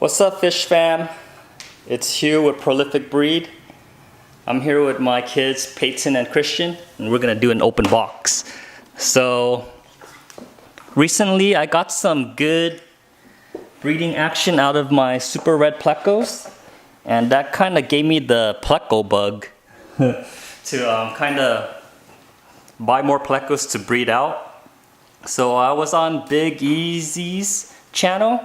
What's up, fish fam? It's Hugh with Prolific Breed. I'm here with my kids, Peyton and Christian, and we're gonna do an open box. So, recently I got some good breeding action out of my super red Plecos, and that kind of gave me the Pleco bug to kind of buy more Plecos to breed out. So I was on Big Easy's channel,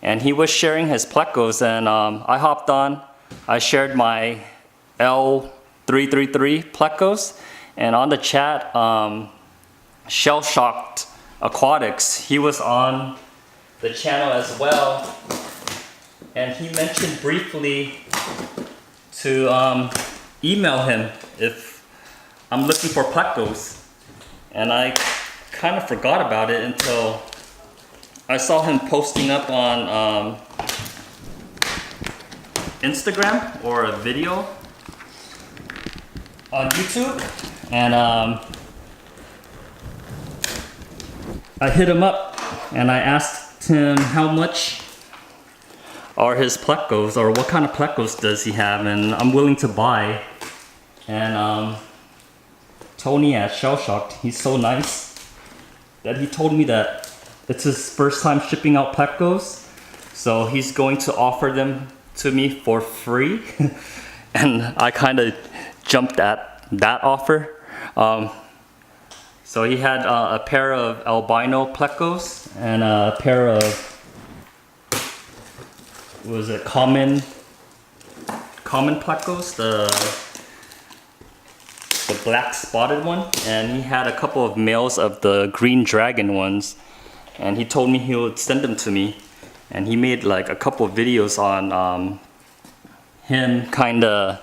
and he was sharing his Plecos, and I hopped on. I shared my L333 Plecos, and on the chat, Shellshocked Aquatics, he was on the channel as well, and he mentioned briefly to email him if I'm looking for Plecos, and I kind of forgot about it until I saw him posting up on Instagram or a video on YouTube, and I hit him up and I asked him how much are his Plecos, or what kind of Plecos does he have, and I'm willing to buy. And Tony at Shellshocked, he's so nice that he told me that it's his first time shipping out Plecos, so he's going to offer them to me for free. And I kind of jumped at that offer. So he had a pair of albino Plecos and a pair of, what was it, common Plecos, the black spotted one, and he had a couple of males of the green dragon ones, and he told me he would send them to me, and he made like a couple of videos on him kind of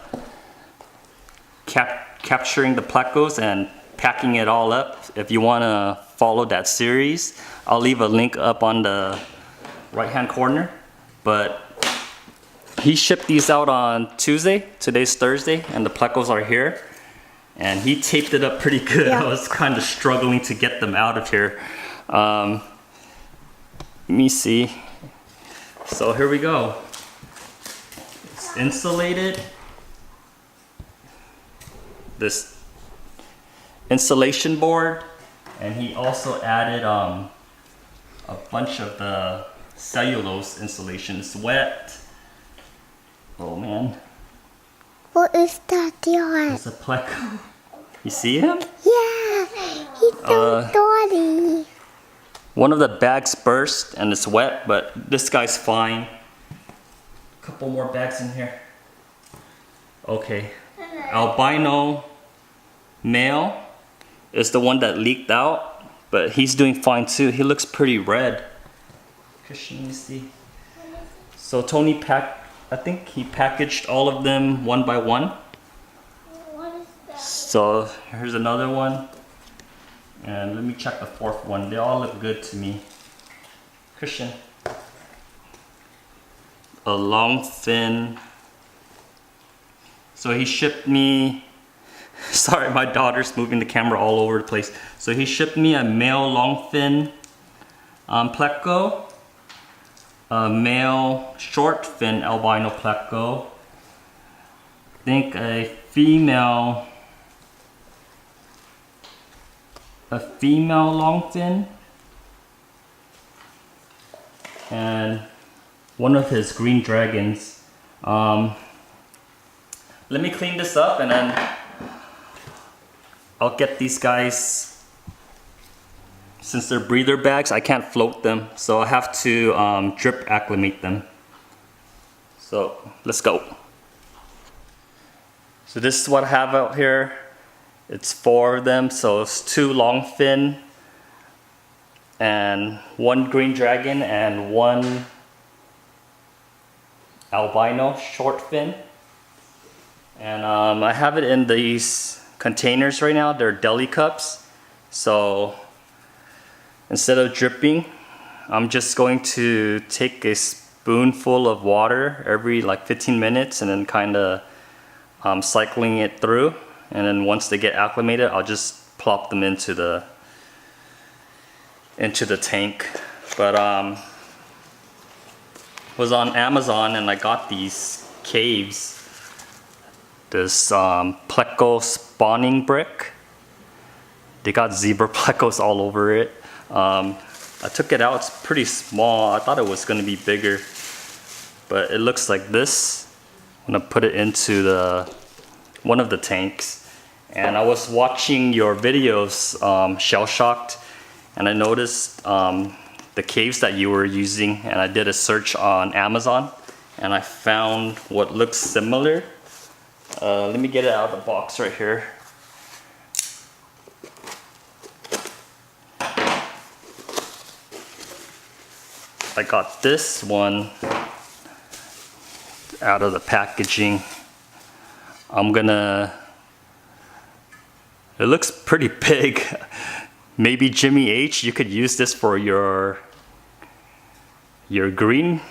capturing the Plecos and packing it all up. If you want to follow that series, I'll leave a link up on the right hand corner. But he shipped these out on Tuesday, today's Thursday, and the Plecos are here, and he taped it up pretty good. Yeah. I was kind of struggling to get them out of here. Let me see. So here we go. It's insulated. This insulation board, and he also added a bunch of the cellulose insulation. It's wet. Oh man. What is that, Dion? It's a Pleco. You see him? Yeah, he's so dirty. One of the bags burst and it's wet, but this guy's fine. A couple more bags in here. Okay. Albino male is the one that leaked out, but he's doing fine too. He looks pretty red. Christian, you see. So Tony I think he packaged all of them one by one. What is that? So here's another one. And let me check the fourth one. They all look good to me. Christian. A long fin. So he shipped me, sorry, my daughter's moving the camera all over the place. So he shipped me a male long fin Pleco, a male short fin albino Pleco, I think a female long fin, and one of his green dragons. Let me clean this up, and then I'll get these guys. Since they're breather bags, I can't float them, so I have to drip acclimate them. So let's go. So this is what I have out here. It's 4 of them, so it's 2 long fin and 1 green dragon and 1 albino short fin. And I have it in these containers right now. They're deli cups. So instead of dripping, I'm just going to take a spoonful of water every like 15 minutes and then kind of cycling it through. And then once they get acclimated, I'll just plop them into the tank. But was on Amazon and I got these caves. This Plecos spawning brick. They got zebra plecos all over it. I took it out, it's pretty small. I thought it was gonna be bigger, but it looks like this. I'm gonna put it into one of the tanks. And I was watching your videos, Shellshocked, and I noticed the caves that you were using, and I did a search on Amazon, and I found what looks similar. Let me get it out of the box right here. I got this one out of the packaging. It looks pretty big. Maybe Jimmy H, you could use this for your green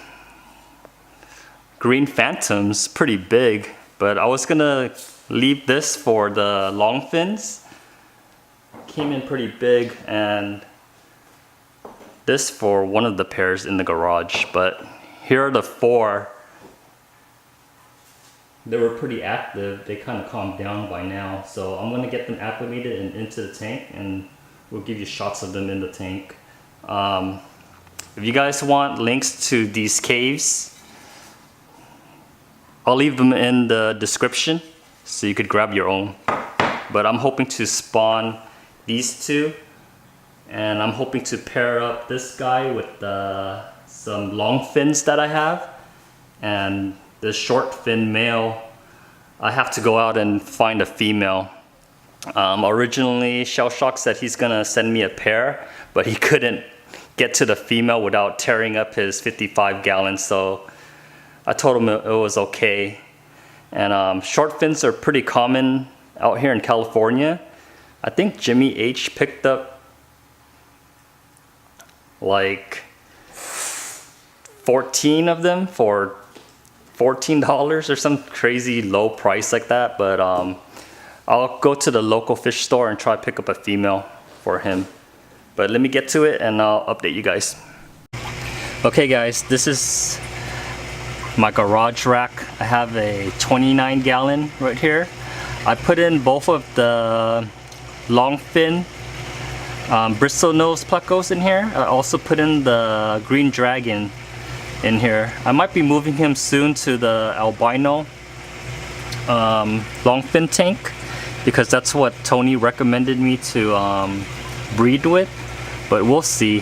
phantoms. Pretty big, but I was gonna leave this for the long fins. Came in pretty big, and this for one of the pairs in the garage. But here are the 4. They were pretty active. They kind of calmed down by now. So I'm gonna get them acclimated and into the tank, and we'll give you shots of them in the tank. If you guys want links to these caves, I'll leave them in the description so you could grab your own. But I'm hoping to spawn these 2, and I'm hoping to pair up this guy with some long fins that I have, and the short fin male. I have to go out and find a female. Originally, Shellshock said he's gonna send me a pair, but he couldn't get to the female without tearing up his 55 gallons, so I told him it was okay. And short fins are pretty common out here in California. I think Jimmy H picked up like 14 of them for $14 or some crazy low price like that. But I'll go to the local fish store and try to pick up a female for him. But let me get to it and I'll update you guys. Okay guys, this is my garage rack. I have a 29 gallon right here. I put in both of the long fin bristle nose plecos in here. I also put in the green dragon in here. I might be moving him soon to the albino long fin tank, because that's what Tony recommended me to breed with, but we'll see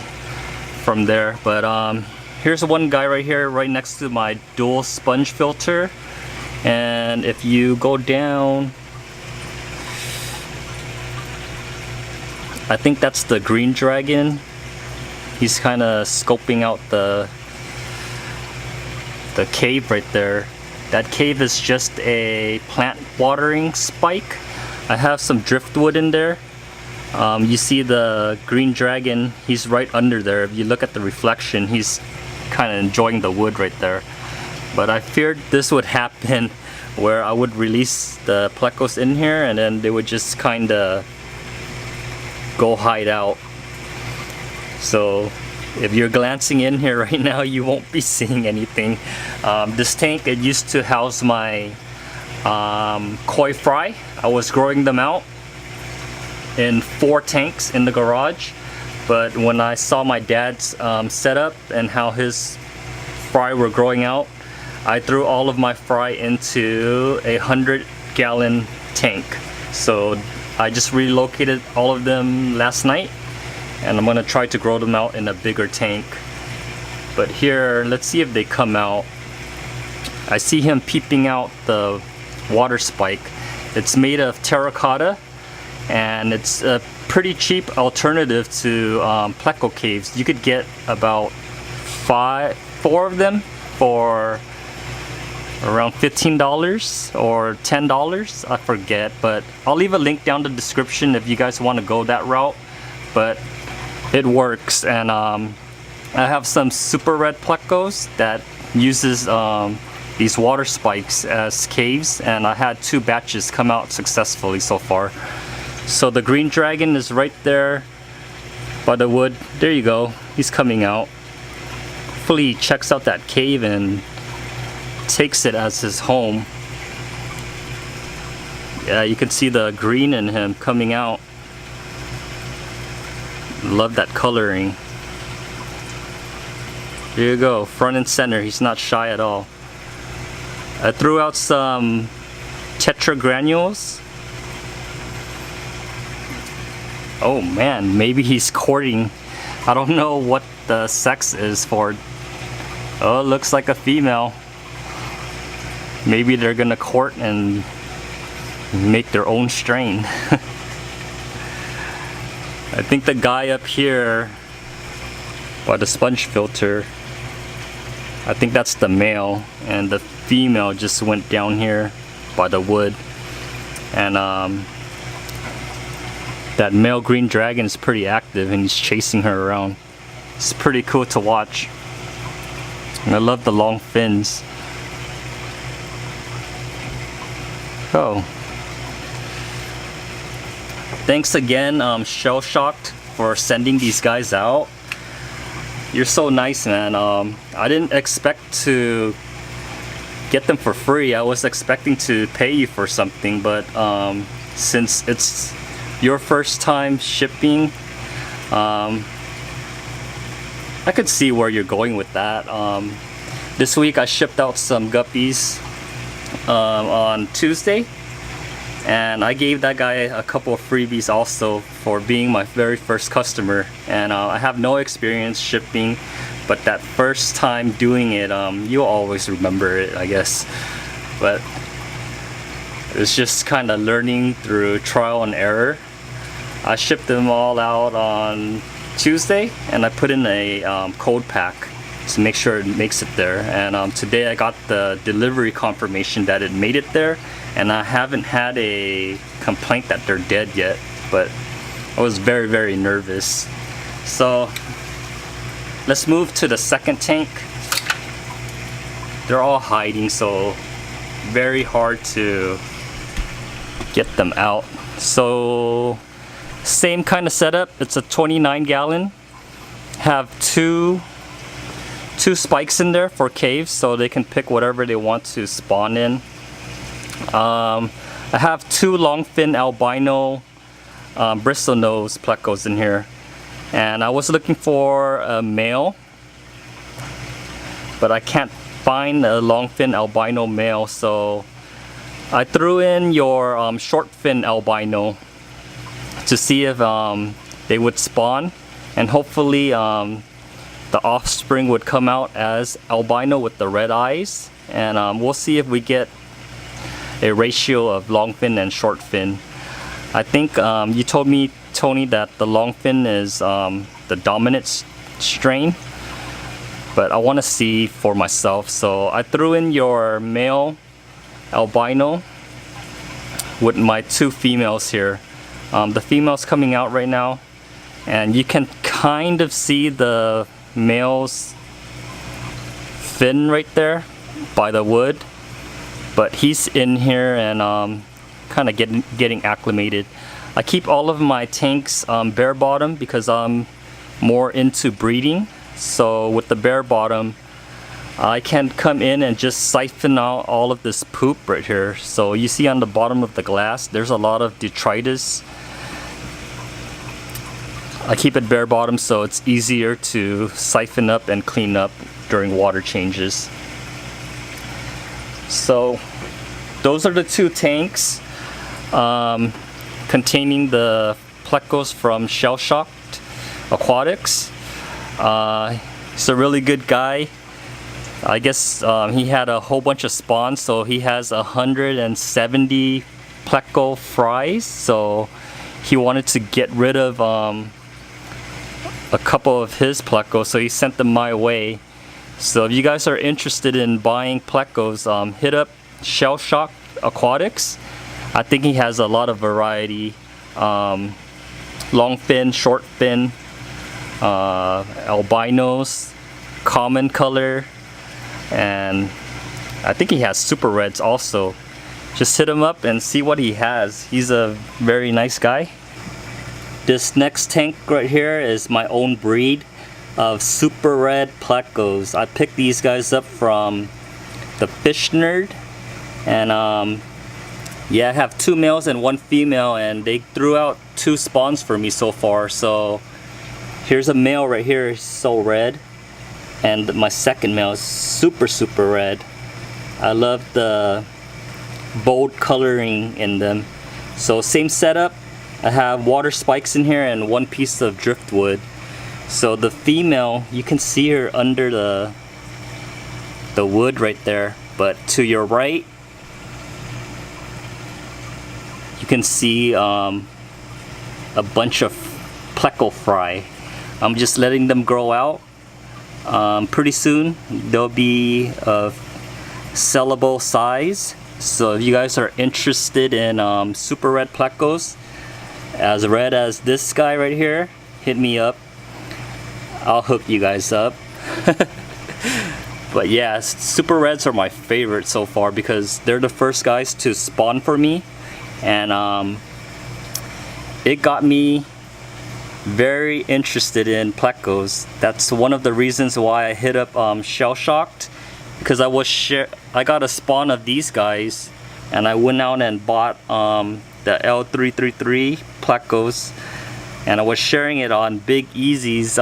from there. But here's one guy right here, right next to my dual sponge filter, and if you go down, I think that's the green dragon. He's kind of scoping out the cave right there. That cave is just a plant watering spike. I have some driftwood in there. You see the green dragon, he's right under there. If you look at the reflection, he's kind of enjoying the wood right there. But I feared this would happen where I would release the plecos in here and then they would just kind of go hide out. So if you're glancing in here right now, you won't be seeing anything. This tank, it used to house my koi fry. I was growing them out in 4 tanks in the garage, but when I saw my dad's setup and how his fry were growing out, I threw all of my fry into a 100-gallon tank. So I just relocated all of them last night, and I'm gonna try to grow them out in a bigger tank. But here, let's see if they come out. I see him peeping out the water spike. It's made of terracotta, and it's a pretty cheap alternative to pleco caves. You could get about 4 of them for around $15 or $10, I forget, but I'll leave a link down the description if you guys want to go that route. But it works, and I have some super red plecos that uses these water spikes as caves, and I had 2 batches come out successfully so far. So the green dragon is right there by the wood. There you go, he's coming out. hopefully he checks out that cave and takes it as his home. Yeah, you can see the green in him coming out. Love that coloring. Here you go, front and center. He's not shy at all. I threw out some tetra granules. Oh man, maybe he's courting. I don't know what the sex is for. Oh, it looks like a female. Maybe they're gonna court and make their own strain. I think the guy up here by the sponge filter, I think that's the male, and the female just went down here by the wood. And that male green dragon is pretty active and he's chasing her around. It's pretty cool to watch. And I love the long fins. Oh. Thanks again, Shellshocked, for sending these guys out. You're so nice, man. I didn't expect to get them for free. I was expecting to pay you for something, but since it's your first time shipping, I could see where you're going with that. This week I shipped out some guppies on Tuesday, and I gave that guy a couple of freebies also for being my very first customer. And I have no experience shipping, but that first time doing it, you'll always remember it, I guess. But it's just kind of learning through trial and error. I shipped them all out on Tuesday, and I put in a code pack to make sure it makes it there. And today I got the delivery confirmation that it made it there, and I haven't had a complaint that they're dead yet, but I was very, very nervous. So let's move to the second tank. They're all hiding, so very hard to get them out. So same kind of setup. It's a 29 gallon. Have two spikes in there for caves, so they can pick whatever they want to spawn in. I have two longfin albino bristlenose plecos in here, and I was looking for a male, but I can't find a longfin albino male, so I threw in your short fin albino to see if they would spawn, and hopefully the offspring would come out as albino with the red eyes. And we'll see if we get a ratio of longfin and short fin. I think you told me, Tony, that the longfin is the dominant strain, but I want to see for myself. So I threw in your male albino with my two females here. The female's coming out right now, and you can kind of see the male's fin right there by the wood, but he's in here and kind of getting acclimated. I keep all of my tanks bare bottom because I'm more into breeding. So with the bare bottom, I can come in and just siphon out all of this poop right here. So you see on the bottom of the glass, there's a lot of detritus. I keep it bare bottom so it's easier to siphon up and clean up during water changes. So those are the two tanks containing the Plecos from Shellshocked Aquatics. He's a really good guy. I guess he had a whole bunch of spawns, so he has 170 Pleco fries. So he wanted to get rid of a couple of his Plecos, so he sent them my way. So if you guys are interested in buying Plecos, hit up Shellshocked Aquatics. I think he has a lot of variety. Long fin, short fin, albinos, common color, and I think he has super reds also. Just hit him up and see what he has. He's a very nice guy. This next tank right here is my own breed. of super red Plecos. I picked these guys up from the Fish Nerd, and yeah, I have 2 males and 1 female, and they threw out 2 spawns for me so far. So here's a male right here, it's so red, and my second male is super red. I love the bold coloring in them. So same setup, I have water spikes in here and 1 piece of driftwood. So the female, you can see her under the wood right there, but to your right you can see a bunch of pleco fry. I'm just letting them grow out. Pretty soon they'll be of sellable size. So if you guys are interested in super red plecos, as red as this guy right here, hit me up. I'll hook you guys up. But yeah, super reds are my favorite so far because they're the first guys to spawn for me, and it got me very interested in plecos. That's one of the reasons why I hit up Shellshocked, because I got a spawn of these guys, and I went out and bought the L333 plecos, and I was sharing it on Big Easy's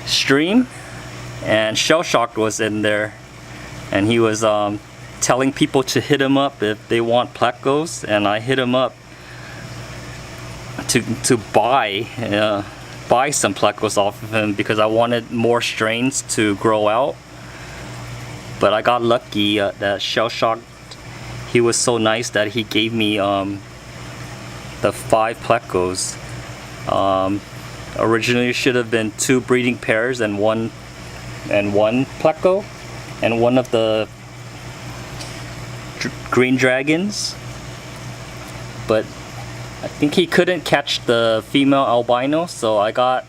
stream, and Shellshocked was in there, and he was telling people to hit him up if they want plecos, and I hit him up to buy some plecos off of him because I wanted more strains to grow out. But I got lucky that Shellshocked, he was so nice that he gave me the 5 plecos. Originally it should have been 2 breeding pairs and one pleco and one of the green dragons, but I think he couldn't catch the female albino, so I got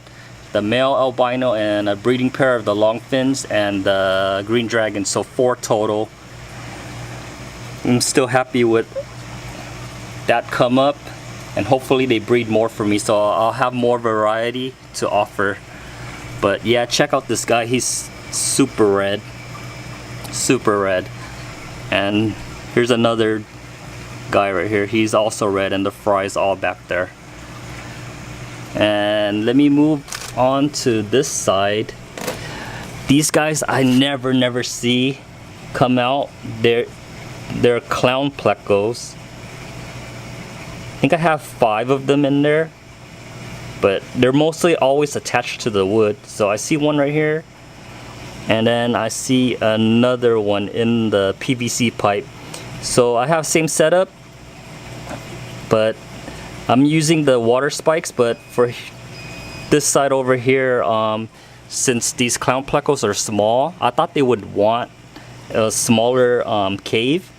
the male albino and a breeding pair of the long fins and the green dragon, so 4 total. I'm still happy with that come up, and hopefully they breed more for me, so I'll have more variety to offer. But yeah, check out this guy, he's super red. And here's another guy right here, he's also red, and the fry's all back there. And let me move on to this side. These guys I never see come out. They're clown plecos. I think I have 5 of them in there, but they're mostly always attached to the wood. So I see one right here, and then I see another one in the PVC pipe. So I have same setup, but I'm using the water spikes. But for this side over here, since these clown plecos are small, I thought they would want a smaller cave.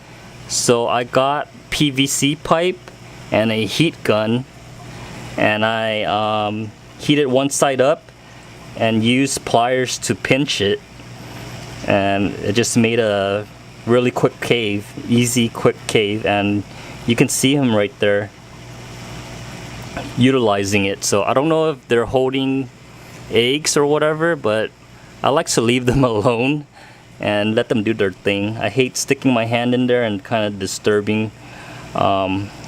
So I got PVC pipe and a heat gun, and I heated one side up and used pliers to pinch it, and it just made a really quick cave, easy quick cave. And you can see him right there utilizing it. So I don't know if they're holding eggs or whatever, but I like to leave them alone and let them do their thing. I hate sticking my hand in there and kind of disturbing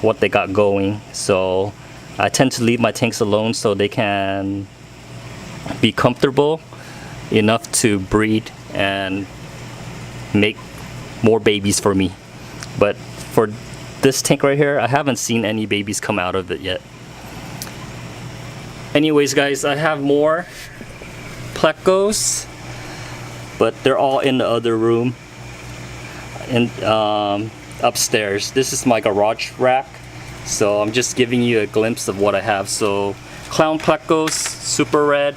what they got going. So I tend to leave my tanks alone so they can be comfortable enough to breed and make more babies for me. But for this tank right here, I haven't seen any babies come out of it yet. Anyways guys, I have more plecos, but they're all in the other room, and upstairs. This is my garage rack, so I'm just giving you a glimpse of what I have. So clown plecos, super red.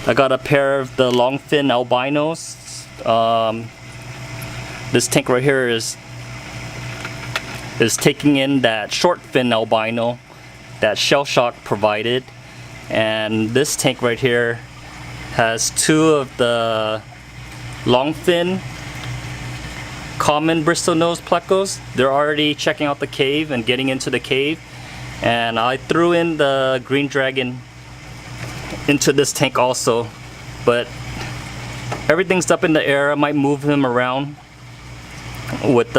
I got a pair of the long fin albinos. This tank right here is taking in that short fin albino that Shellshocked provided, and this tank right here has 2 of the long fin common Bristol nose plecos. They're already checking out the cave and getting into the cave, and I threw in the green dragon into this tank also, but everything's up in the air. I might move him around with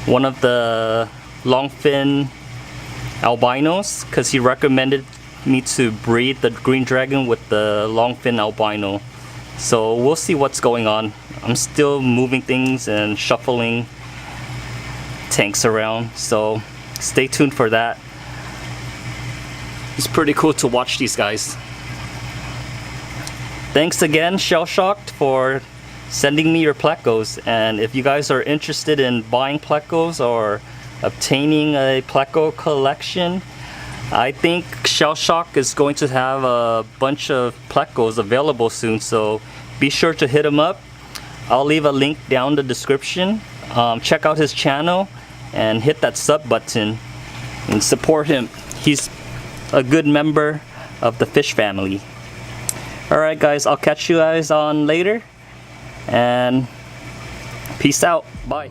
one of the longfin albinos, because he recommended me to breed the green dragon with the longfin albino. So we'll see what's going on. I'm still moving things and shuffling tanks around, so stay tuned for that. It's pretty cool to watch these guys. Thanks again, Shellshocked, for sending me your Plecos. And if you guys are interested in buying Plecos or obtaining a Pleco collection, I think Shellshocked is going to have a bunch of Plecos available soon, so be sure to hit him up. I'll leave a link down in the description. Check out his channel and hit that sub button and support him. He's a good member of the fish family. Alright guys, I'll catch you guys on later, and peace out. Bye.